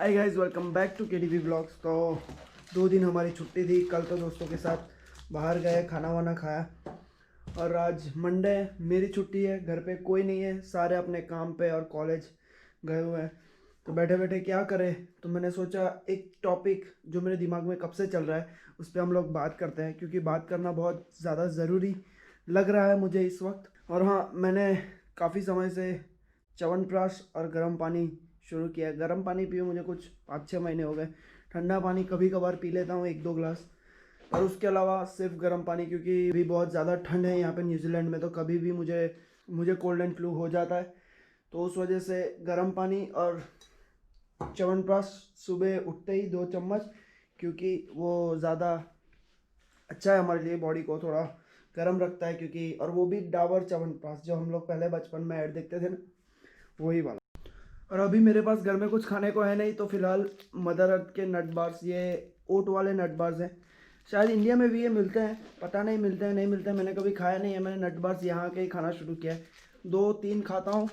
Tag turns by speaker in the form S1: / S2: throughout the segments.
S1: Hi guys, welcome back to KDV blogs. तो 2 दिन हमारी छुट्टी थी। कल तो दोस्तों के साथ बाहर गए, खाना वाना खाया। और आज मंडे है, मेरी छुट्टी है। घर पे कोई नहीं है, सारे अपने काम पे और कॉलेज गए हुए हैं। तो बैठे बैठे क्या करें, तो मैंने सोचा एक टॉपिक जो मेरे दिमाग में कब से चल रहा है उस पर हम लोग बात करते हैं, क्योंकि बात करना बहुत ज़्यादा ज़रूरी लग रहा है मुझे इस वक्त। और हाँ, मैंने काफ़ी समय से च्यवनप्राश और गर्म पानी शुरू किया है। गर्म पानी पियो मुझे कुछ 5-6 महीने हो गए। ठंडा पानी कभी कभार पी लेता हूँ 1-2 ग्लास, और उसके अलावा सिर्फ गर्म पानी, क्योंकि भी बहुत ज़्यादा ठंड है यहाँ पे न्यूजीलैंड में। तो कभी भी मुझे कोल्ड एंड फ्लू हो जाता है। तो उस वजह से गर्म पानी और च्यवनप्राश सुबह उठते ही 2 चम्मच, क्योंकि वो ज़्यादा अच्छा है हमारे लिए, बॉडी को थोड़ा गर्म रखता है। क्योंकि और वो भी डाबर च्यवनप्राश जो हम लोग पहले बचपन में ऐड देखते थे ना, वही वाला। और अभी मेरे पास घर में कुछ खाने को है नहीं, तो फिलहाल मदर अर्थ के नट बार्स, ये ओट वाले नट बार्स हैं। शायद इंडिया में भी ये मिलते हैं, पता नहीं मिलते हैं नहीं मिलते हैं, मैंने कभी खाया नहीं है। मैंने नट बार्स यहाँ के ही खाना शुरू किया है। 2-3 खाता हूँ,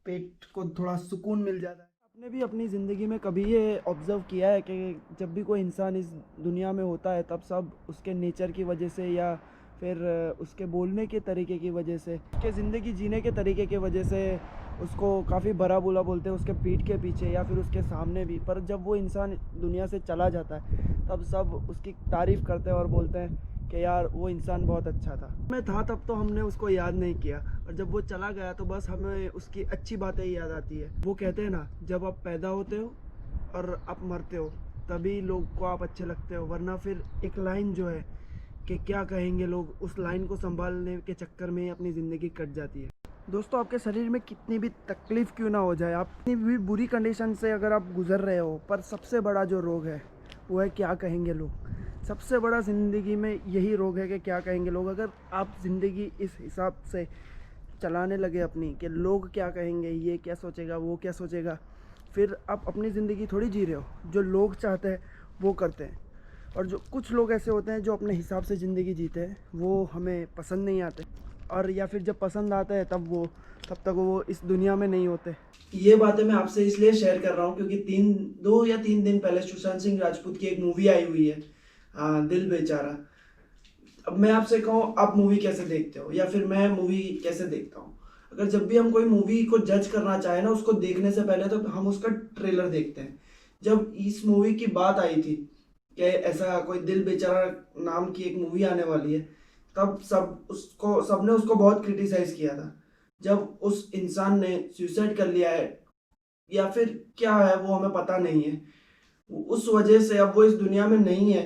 S1: पेट को थोड़ा सुकून मिल जाता है। आपने भी अपनी ज़िंदगी में कभी ये ऑब्ज़र्व किया है कि जब भी कोई इंसान इस दुनिया में होता है, तब सब उसके नेचर की वजह से या फिर उसके बोलने के तरीके की वजह से, उसके ज़िंदगी जीने के तरीके की वजह से उसको काफ़ी बुरा बोलते हैं, उसके पीठ के पीछे या फिर उसके सामने भी। पर जब वो इंसान दुनिया से चला जाता है, तब सब उसकी तारीफ़ करते हैं और बोलते हैं कि यार वो इंसान बहुत अच्छा था। मैं था तब तो हमने उसको याद नहीं किया, और जब वो चला गया तो बस हमें उसकी अच्छी बातें ही याद आती है। वो कहते हैं ना, जब आप पैदा होते हो और आप मरते हो, तभी लोग को आप अच्छे लगते हो, वरना फिर एक लाइन जो है कि क्या कहेंगे लोग, उस लाइन को संभालने के चक्कर में ही अपनी ज़िंदगी कट जाती है। दोस्तों, आपके शरीर में कितनी भी तकलीफ़ क्यों ना हो जाए, आप कितनी भी बुरी कंडीशन से अगर आप गुजर रहे हो, पर सबसे बड़ा जो रोग है वो है क्या कहेंगे लोग। सबसे बड़ा ज़िंदगी में यही रोग है कि क्या कहेंगे लोग। अगर आप ज़िंदगी इस हिसाब से चलाने लगे अपनी कि लोग क्या कहेंगे, ये क्या सोचेगा, वो क्या सोचेगा, फिर आप अपनी ज़िंदगी थोड़ी जी रहे हो। जो लोग चाहते हैं वो करते हैं, और जो कुछ लोग ऐसे होते हैं जो अपने हिसाब से ज़िंदगी जीते हैं, वो हमें पसंद नहीं आते। और या फिर जब पसंद आता है तब तक वो इस दुनिया में नहीं होते। ये बातें मैं आपसे इसलिए शेयर कर रहा हूँ क्योंकि 2 या 3 दिन पहले सुशांत सिंह राजपूत की एक मूवी आई हुई है, दिल बेचारा। अब मैं आपसे कहूँ, आप मूवी कैसे देखते हो, या फिर मैं मूवी कैसे देखता हूँ। अगर जब भी हम कोई मूवी को जज करना चाहें ना, उसको देखने से पहले तो हम उसका ट्रेलर देखते हैं। जब इस मूवी की बात आई थी कि ऐसा कोई दिल बेचारा नाम की एक मूवी आने वाली है, तब सबने उसको बहुत क्रिटिसाइज किया था। जब उस इंसान ने सुसाइड कर लिया है या फिर क्या है वो हमें पता नहीं है, उस वजह से अब वो इस दुनिया में नहीं है,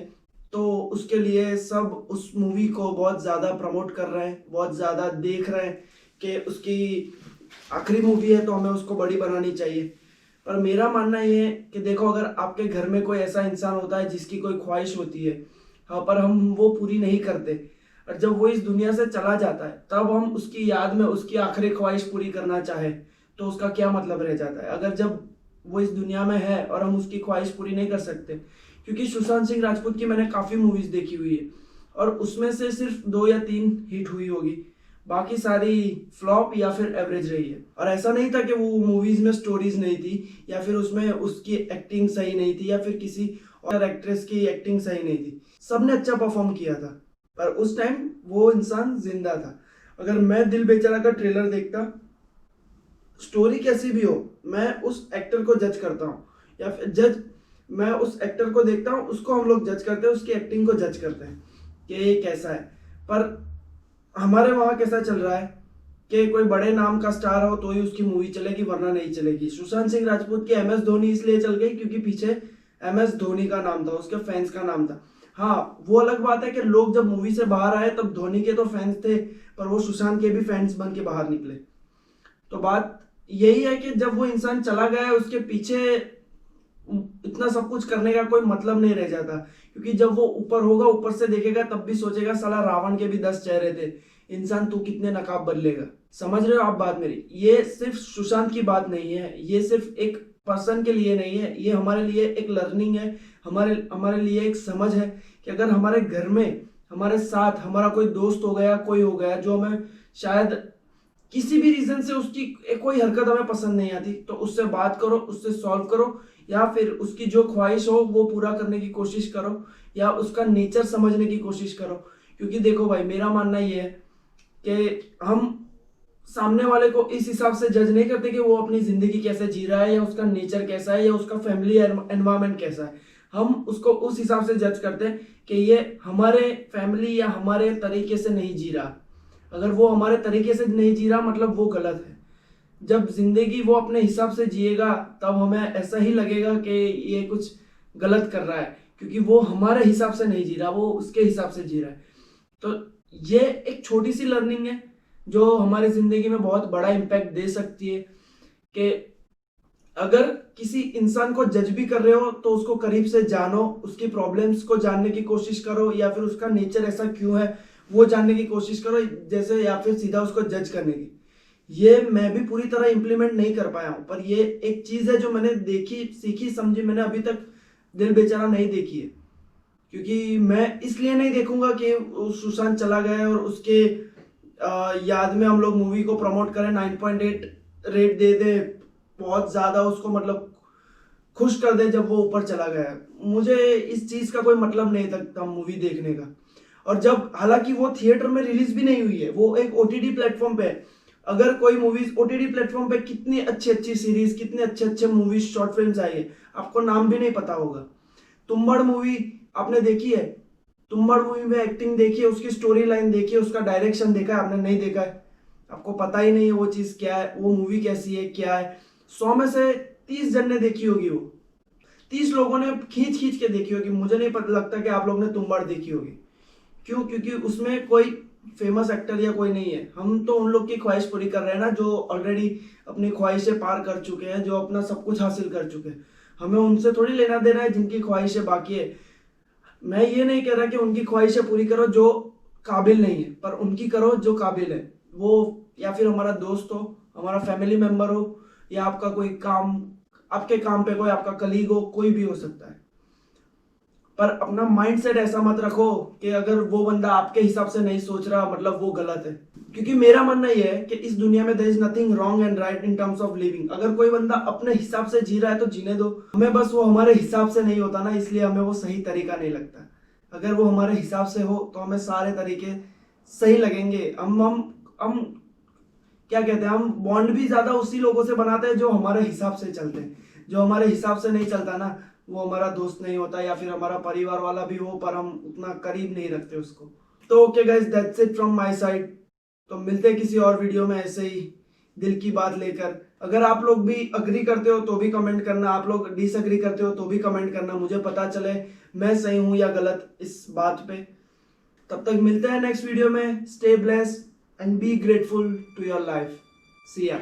S1: तो उसके लिए सब उस मूवी को बहुत ज़्यादा प्रमोट कर रहे हैं, बहुत ज़्यादा देख रहे हैं कि उसकी आखिरी मूवी है तो हमें उसको बड़ी बनानी चाहिए। पर मेरा मानना ये है कि देखो, अगर आपके घर में कोई ऐसा इंसान होता है जिसकी कोई ख्वाहिश होती है, हाँ, पर हम वो पूरी नहीं करते, और जब वो इस दुनिया से चला जाता है तब हम उसकी याद में उसकी आखिरी ख्वाहिश पूरी करना चाहे, तो उसका क्या मतलब रह जाता है। अगर जब वो इस दुनिया में है और हम उसकी ख्वाहिश पूरी नहीं कर सकते, क्योंकि सुशांत सिंह राजपूत की मैंने काफ़ी मूवीज़ देखी हुई है, और उसमें से सिर्फ 2 या 3 हिट हुई होगी, बाकी सारी फ्लॉप या फिर एवरेज रही है। और ऐसा नहीं था कि वो मूवीज़ में स्टोरीज नहीं थी, या फिर उसमें उसकी एक्टिंग सही नहीं थी, या फिर किसी और एक्ट्रेस की एक्टिंग सही नहीं थी। सबने अच्छा परफॉर्म किया था, पर उस टाइम वो इंसान जिंदा था। अगर मैं दिल बेचारा का ट्रेलर देखता, स्टोरी कैसी भी हो, मैं उस एक्टर को जज करता हूँ, या फिर मैं उस एक्टर को देखता हूँ, उसको हम लोग जज करते हैं, उसकी एक्टिंग को जज करते हैं कि ये कैसा है। पर हमारे वहाँ कैसा चल रहा है कि कोई बड़े नाम का स्टार हो तो ही उसकी मूवी चलेगी, वरना नहीं चलेगी। सुशांत सिंह राजपूत की MS धोनी इसलिए चल गई क्योंकि पीछे MS धोनी का नाम था, उसके फैंस का नाम था। हाँ, वो अलग बात है कि लोग जब मूवी से बाहर आए तब धोनी के तो फैंस थे, पर वो सुशांत के भी फैंस बन के बाहर निकले। तो बात यही है कि जब वो इंसान चला गया है, उसके पीछे इतना सब कुछ करने का कोई मतलब नहीं रह जाता। क्योंकि जब वो ऊपर होगा, ऊपर से देखेगा, तब भी सोचेगा साला रावण के भी 10 चेहरे थे, इंसान तू कितने नकाब बदलेगा। समझ रहे हो आप बात मेरी। ये सिर्फ सुशांत की बात नहीं है, ये सिर्फ एक पर्सन के लिए नहीं है, ये हमारे लिए एक लर्निंग है, हमारे लिए एक समझ है कि अगर हमारे घर में हमारे साथ हमारा कोई दोस्त हो गया, कोई हो गया जो हमें शायद किसी भी रीजन से उसकी कोई हरकत हमें पसंद नहीं आती, तो उससे बात करो, उससे सॉल्व करो, या फिर उसकी जो ख्वाहिश हो वो पूरा करने की कोशिश करो, या उसका नेचर समझने की कोशिश करो। क्योंकि देखो भाई, मेरा मानना ये है कि हम सामने वाले को इस हिसाब से जज नहीं करते कि वो अपनी जिंदगी कैसे जी रहा है, या उसका नेचर कैसा है, या उसका फैमिली एनवायरनमेंट कैसा है। हम उसको उस हिसाब से जज करते हैं कि ये हमारे फैमिली या हमारे तरीके से नहीं जी रहा। अगर वो हमारे तरीके से नहीं जी रहा मतलब वो गलत है। जब जिंदगी वो अपने हिसाब से जिएगा तब हमें ऐसा ही लगेगा कि ये कुछ गलत कर रहा है, क्योंकि वो हमारे हिसाब से नहीं जी रहा, वो उसके हिसाब से जी रहा है। तो ये एक छोटी सी लर्निंग है जो हमारी जिंदगी में बहुत बड़ा इम्पैक्ट दे सकती है कि अगर किसी इंसान को जज भी कर रहे हो तो उसको करीब से जानो, उसकी प्रॉब्लम्स को जानने की कोशिश करो, या फिर उसका नेचर ऐसा क्यों है वो जानने की कोशिश करो, जैसे या फिर सीधा उसको जज करने की। ये मैं भी पूरी तरह इम्प्लीमेंट नहीं कर पाया हूं, पर ये एक चीज है जो मैंने देखी, सीखी, समझी। मैंने अभी तक दिल बेचारा नहीं देखी है, क्योंकि मैं इसलिए नहीं देखूंगा कि सुशांत चला गया और उसके याद में हम लोग मूवी को प्रमोट करें, 9.8 रेट दे दे, बहुत ज्यादा उसको मतलब खुश कर दे जब वो ऊपर चला गया। मुझे इस चीज का कोई मतलब नहीं था मूवी देखने का। और जब, हालांकि वो थिएटर में रिलीज भी नहीं हुई है, वो एक ओटीटी प्लेटफॉर्म पे है। अगर कोई मूवीज ओटीटी प्लेटफॉर्म पे, कितनी अच्छी अच्छी सीरीज, कितने अच्छे अच्छे मूवीज, शॉर्ट फिल्म्स आई है, आपको नाम भी नहीं पता होगा। तुम्बाड़ मूवी आपने देखी है? तुम्बाड़ मूवी में एक्टिंग देखी है, उसकी स्टोरी लाइन देखी है, उसका डायरेक्शन देखा है? आपने नहीं देखा है, आपको पता ही नहीं है वो चीज क्या है, वो मूवी कैसी है, क्या है। 100 में से 30 जन ने देखी होगी, वो 30 लोगों ने खींच खींच के देखी होगी। मुझे नहीं पता लगता कि आप लोग ने तुम्बाड़ देखी होगी। क्यों? क्योंकि उसमें कोई फेमस एक्टर या कोई नहीं है। हम तो उन लोग की ख्वाहिश पूरी कर रहे हैं ना, जो ऑलरेडी अपनी ख्वाहिशें पार कर चुके हैं, जो अपना सब कुछ हासिल कर चुके हैं। हमें उनसे थोड़ी लेना देना है जिनकी ख्वाहिशें बाकी है। मैं ये नहीं कह रहा कि उनकी ख्वाहिशें पूरी करो जो काबिल नहीं है, पर उनकी करो जो काबिल है। वो या फिर हमारा दोस्त हो, हमारा फैमिली मेंबर हो, या आपका कोई काम, आपके काम पे कोई आपका कलीग हो, कोई भी हो सकता है। पर अपना माइंडसेट ऐसा मत रखो कि अगर वो बंदा आपके हिसाब से नहीं सोच रहा मतलब वो गलत है। क्योंकि मेरा मानना यह है कि इस दुनिया में there is nothing wrong and right in terms of living. अगर कोई बंदा अपने हिसाब से जी रहा है तो जीने दो। हमें बस वो हमारे हिसाब से नहीं होता ना, इसलिए हमें वो सही तरीका नहीं लगता। अगर वो हमारे हिसाब से हो तो हमें सारे तरीके सही लगेंगे। हम क्या कहते हैं, हम बॉन्ड भी ज्यादा उसी लोगों से बनाते हैं जो हमारे हिसाब से चलते हैं। जो हमारे हिसाब से नहीं चलता ना, वो हमारा दोस्त नहीं होता, या फिर हमारा परिवार वाला भी हो पर हम उतना करीब नहीं रखते उसको। तो okay guys, that's it from my side. तो मिलते हैं किसी और वीडियो में ऐसे ही दिल की बात लेकर। अगर आप लोग भी अग्री करते हो तो भी कमेंट करना, आप लोग डिसअग्री करते हो तो भी कमेंट करना, मुझे पता चले मैं सही हूं या गलत इस बात पे। तब तक मिलते हैं नेक्स्ट वीडियो में। Stay blessed and be grateful to your life. See या।